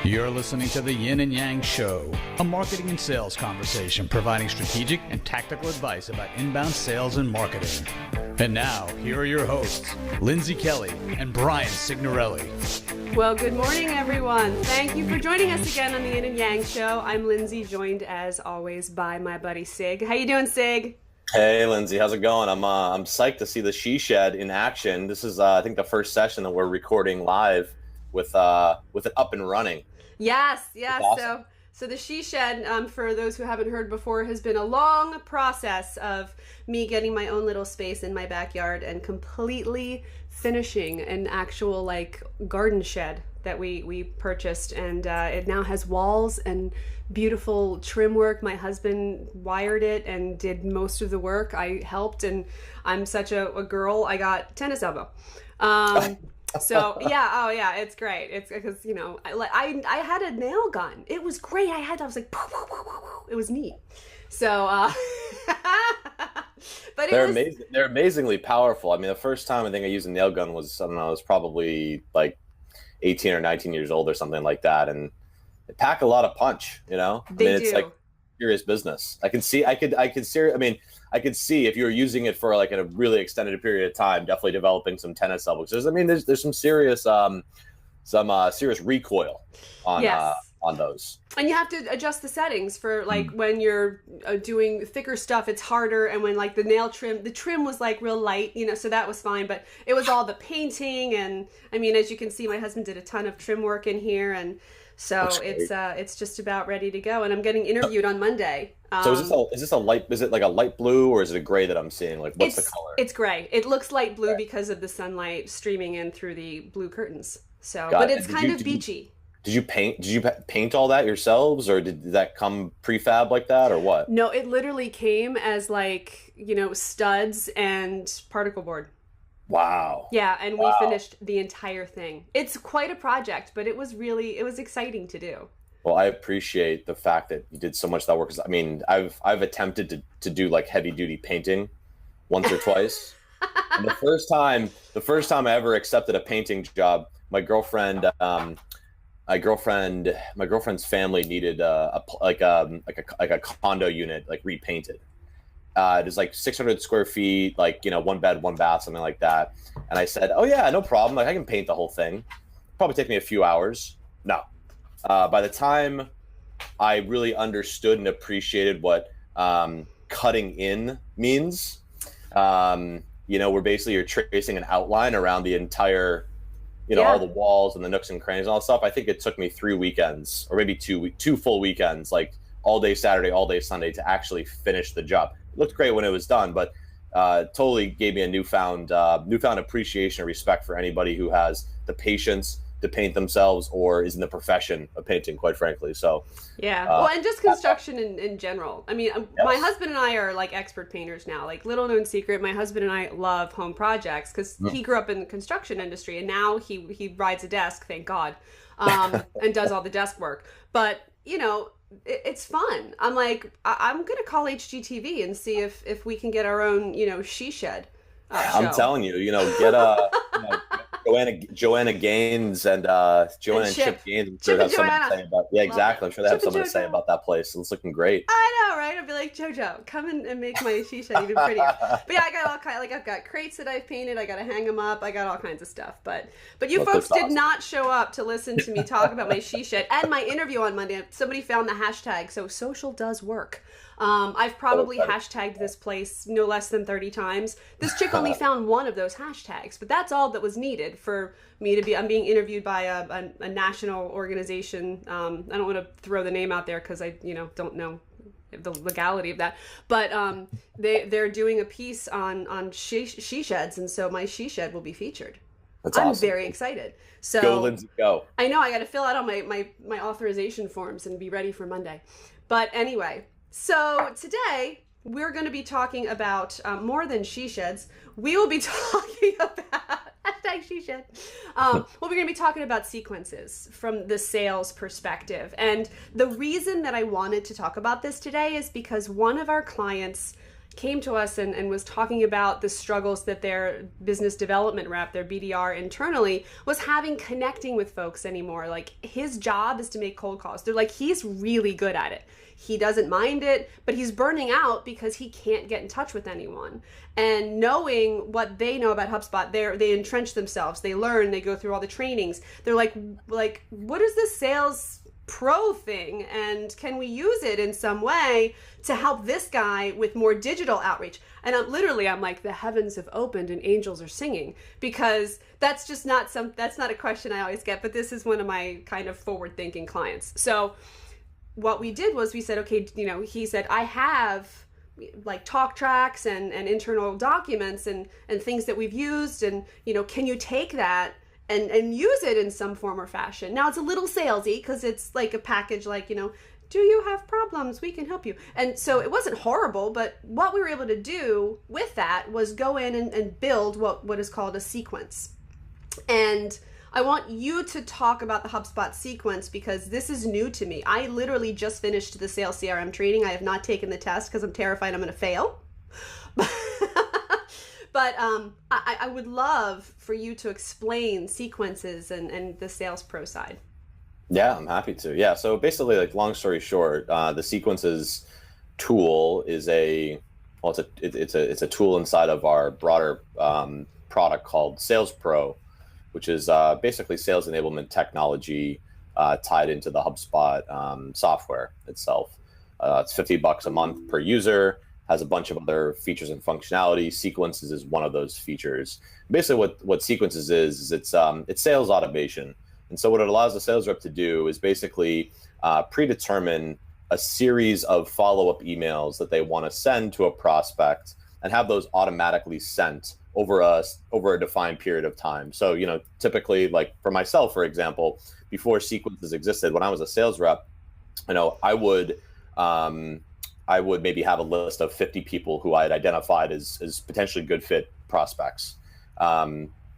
You're listening to the Yin and Yang Show, a marketing and sales conversation providing strategic and tactical advice about inbound sales and marketing. And now, here are your hosts, Lindsay Kelly and Brian Signorelli. Well, good morning, everyone. Thank you for joining us again on the Yin and Yang Show. I'm Lindsay, joined as always by my buddy Sig. How you doing, Sig? Hey, Lindsay, how's it going? I'm psyched to see the She Shed in action. This is, I think, the first session that we're recording live with it up and running. Yes. Awesome. So the She Shed, for those who haven't heard before, has been a long process of me getting my own little space in my backyard and completely finishing an actual garden shed that we purchased, and it now has walls and beautiful trim work. My husband wired it and did most of the work. I helped, and I'm such a girl. I got tennis elbow. So yeah, it's great. It's because I had a nail gun. It was great. I was like, poof, poof, poof, poof. It was neat. So, but they're amazing. They're amazingly powerful. I mean, the first time I think I used a nail gun was, I don't know, I was probably like 18 or 19 years old or something like that, and they pack a lot of punch. It's like serious business. I could see if you were using it for like in a really extended period of time, definitely developing some tennis elbows. There's some serious serious recoil on those. And you have to adjust the settings for when you're doing thicker stuff, it's harder. And when the nail trim, the trim was real light, so that was fine. But it was all the painting. And I mean, as you can see, my husband did a ton of trim work in here. And so it's just about ready to go. And I'm getting interviewed on Monday. So is this like a light blue, or is it a gray that I'm seeing? Like, what's the color? It's gray. It looks light blue because of the sunlight streaming in through the blue curtains. So, but it's kind of beachy. Did you paint all that yourselves, or did that come prefab like that, or what? No, it literally came as studs and particle board. Wow. Yeah, and we finished the entire thing. It's quite a project, but it was exciting to do. Well, I appreciate the fact that you did so much of that work. I mean, I've attempted to do heavy duty painting once or twice. And the first time I ever accepted a painting job, my girlfriend's family needed a condo unit repainted. It was 600 square feet, one bed, one bath, something like that. And I said, "Oh yeah, no problem. I can paint the whole thing. Probably take me a few hours." No. By the time I really understood and appreciated what cutting in means, where basically you're tracing an outline around the entire, all the walls and the nooks and crannies and all that stuff. I think it took me 3 weekends, or maybe two full weekends, all day Saturday, all day Sunday, to actually finish the job. It looked great when it was done, but totally gave me a newfound appreciation and respect for anybody who has the patience to paint themselves or is in the profession of painting, quite frankly. So yeah, and just construction in general. I mean, yes. My husband and I are expert painters now. Little known secret, my husband and I love home projects because he grew up in the construction industry, and now he rides a desk, thank God, and does all the desk work. But it's fun. I'm I'm gonna call HGTV and see if we can get our own She Shed show. I'm telling you, get Joanna Gaines and Joanna and Chip Gaines. I'm sure they have something to say about. Yeah, exactly. I'm sure they have something to say about that place. It's looking great. I know, right? I'd be like, JoJo, come in and make my She Shed even prettier. But yeah, I got all kind. I've got crates that I've painted. I got to hang them up. I got all kinds of stuff. But you folks did not show up to listen to me talk about my She Shed and my interview on Monday. Somebody found the hashtag, so social does work. I've probably hashtagged this place no less than 30 times. This chick only found one of those hashtags, but that's all that was needed for me to be. I'm being interviewed by a national organization. I don't want to throw the name out there because I don't know the legality of that, but they're doing a piece on she sheds, and so my She Shed will be featured. That's awesome. I'm very excited. So go, Lindsay, go. I know I got to fill out all my authorization forms and be ready for Monday. But anyway. So today we're going to be talking about more than She Sheds. We will be talking about hashtag She Shed. We're going to be talking about sequences from the sales perspective. And the reason that I wanted to talk about this today is because one of our clients came to us and was talking about the struggles that their business development rep, their BDR internally, was having connecting with folks anymore. Like, his job is to make cold calls. They're like, he's really good at it. He doesn't mind it, but he's burning out because he can't get in touch with anyone. And knowing what they know about HubSpot, they entrench themselves. They learn, they go through all the trainings. They're like, what is this sales pro thing, and can we use it in some way to help this guy with more digital outreach? And I'm like, the heavens have opened and angels are singing, because that's just not a question I always get, but this is one of my kind of forward thinking clients. So what we did was we said, okay, he said, I have like talk tracks and internal documents and things that we've used, and can you take that and use it in some form or fashion? Now, it's a little salesy because it's like a package, like, do you have problems? We can help you. And so it wasn't horrible, but what we were able to do with that was go in and build what is called a sequence. And I want you to talk about the HubSpot sequence, because this is new to me. I literally just finished the sales CRM training. I have not taken the test because I'm terrified I'm going to fail. But I would love for you to explain sequences and the sales pro side. Yeah, I'm happy to. Yeah, so basically, like, long story short, the sequences tool is it's a tool inside of our broader product called Sales Pro, which is basically sales enablement technology tied into the HubSpot software itself. It's $50 a month per user. Has a bunch of other features and functionality. Sequences is one of those features. Basically, what Sequences is it's sales automation. And so what it allows the sales rep to do is basically predetermine a series of follow-up emails that they want to send to a prospect, and have those automatically sent over a defined period of time. So, typically, like for myself, for example, before Sequences existed, when I was a sales rep, I would maybe have a list of 50 people who I had identified as potentially good fit prospects.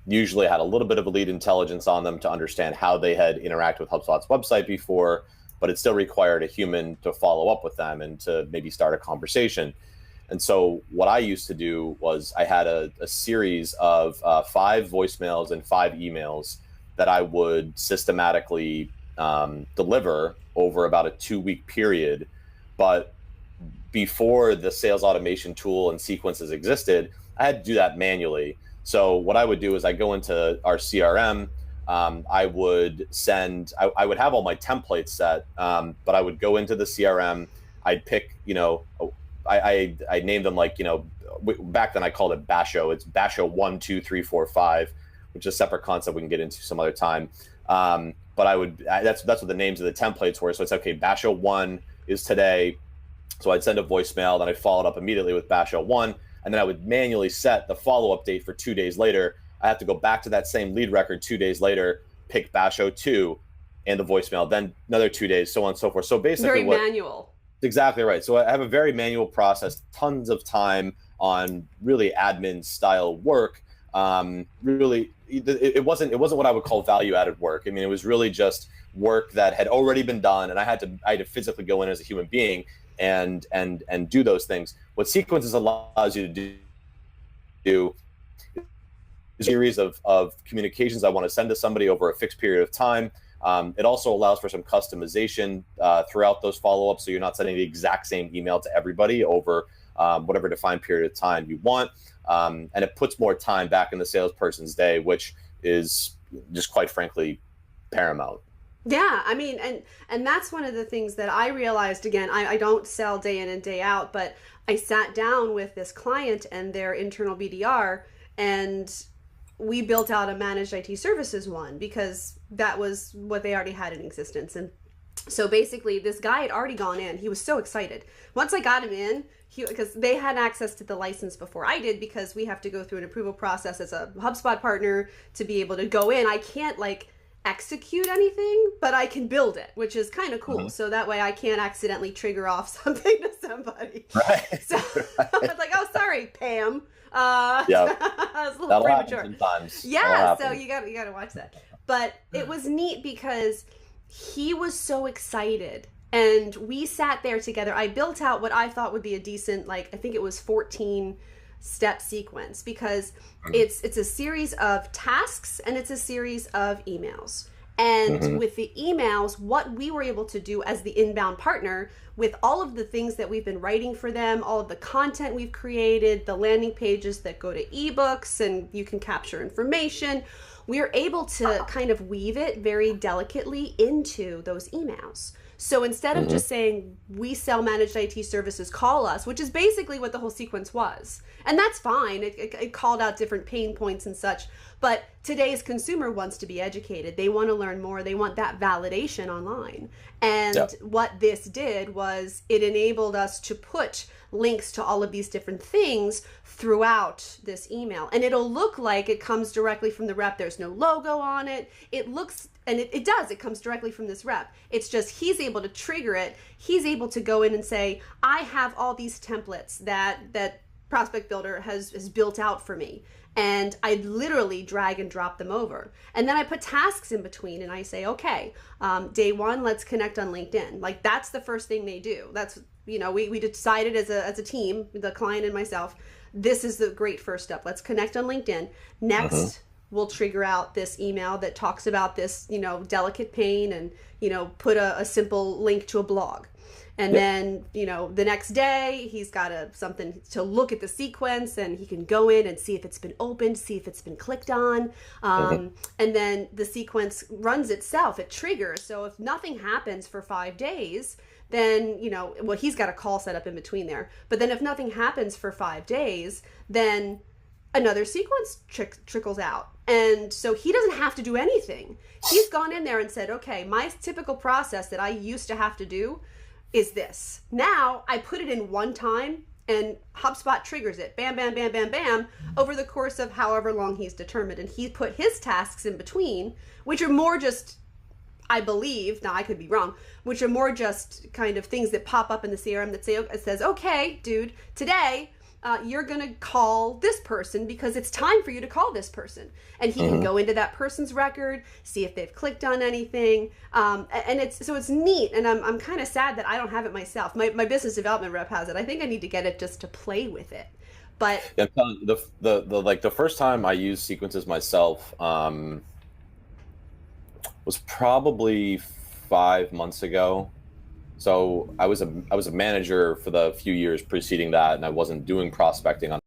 Usually I had a little bit of a lead intelligence on them to understand how they had interacted with HubSpot's website before, but it still required a human to follow up with them and to maybe start a conversation. And so what I used to do was I had a series of 5 voicemails and 5 emails that I would systematically deliver over about a 2-week period. But before the sales automation tool and Sequences existed, I had to do that manually. So what I would do is I go into our CRM. I would have all my templates set, but I would go into the CRM. I'd pick, I named them, like, back then I called it Basho. It's Basho 1, 2, 3, 4, 5, which is a separate concept we can get into some other time. But that's what the names of the templates were. So it's okay. Basho 1 is today. So I'd send a voicemail, then I followed up immediately with Basho 1, and then I would manually set the follow-up date for 2 days later. I have to go back to that same lead record 2 days later, pick Basho 2 and the voicemail, then another 2 days, so on and so forth. So basically very manual. Exactly right. So I have a very manual process, tons of time on really admin style work. Really, it wasn't what I would call value-added work. I mean, it was really just work that had already been done, and I had to physically go in as a human being and do those things. What Sequences allows you to do is a series of communications I want to send to somebody over a fixed period of time. It also allows for some customization throughout those follow-ups, so you're not sending the exact same email to everybody over whatever defined period of time you want. And it puts more time back in the salesperson's day, which is just, quite frankly, paramount. Yeah, I mean, and that's one of the things that I realized. Again, I don't sell day in and day out, but I sat down with this client and their internal BDR, and we built out a managed IT services one, because that was what they already had in existence. And so basically this guy had already gone in. He was so excited. Once I got him in, because they had access to the license before I did, because we have to go through an approval process as a HubSpot partner to be able to go in. I can't execute anything, but I can build it, which is kind of cool. Mm-hmm. So that way I can't accidentally trigger off something to somebody. Right. So I was like, oh, sorry, Pam. Yeah. I was a little premature. Sometimes. Yeah. So you got to watch that. But it was neat because he was so excited And we sat there together. I built out what I thought would be a decent, like, I think it was 14 step sequence, because it's a series of tasks and it's a series of emails. And with the emails, what we were able to do as the inbound partner, with all of the things that we've been writing for them, all of the content we've created, the landing pages that go to ebooks and you can capture information, we are able to kind of weave it very delicately into those emails. So instead of just saying, we sell managed IT services, call us, which is basically what the whole sequence was. And that's fine. It called out different pain points and such. But today's consumer wants to be educated. They want to learn more. They want that validation online. And what this did was it enabled us to put links to all of these different things throughout this email. And it'll look like it comes directly from the rep. There's no logo on it. It looks, and it does, it comes directly from this rep. It's just he's able to trigger it. He's able to go in and say, I have all these templates that Prospect Builder has built out for me. And I literally drag and drop them over. And then I put tasks in between and I say, okay, day one, let's connect on LinkedIn. Like, that's the first thing they do. That's, you know, we decided as a team, the client and myself, this is the great first step. Let's connect on LinkedIn. Next, we'll trigger out this email that talks about this, you know, delicate pain, and, you know, put a simple link to a blog. And then, you know, the next day he's got something to look at the sequence, and he can go in and see if it's been opened, see if it's been clicked on. And then the sequence runs itself. It triggers. So if nothing happens for 5 days, then, you know, well, he's got a call set up in between there. But then if nothing happens for 5 days, then another sequence trickles out. And so he doesn't have to do anything. He's gone in there and said, okay, my typical process that I used to have to do is this. Now I put it in one time and HubSpot triggers it. Bam, bam, bam, bam, bam, over the course of however long he's determined. And he put his tasks in between, which are more just, I believe, now I could be wrong, which are more just kind of things that pop up in the CRM that say, it says, okay, dude, today you're going to call this person because it's time for you to call this person. And he can go into that person's record, see if they've clicked on anything. And it's neat. And I'm kind of sad that I don't have it myself. My business development rep has it. I think I need to get it just to play with it. But yeah, the first time I used sequences myself was probably 5 months ago. So I was a manager for the few years preceding that, and I wasn't doing prospecting on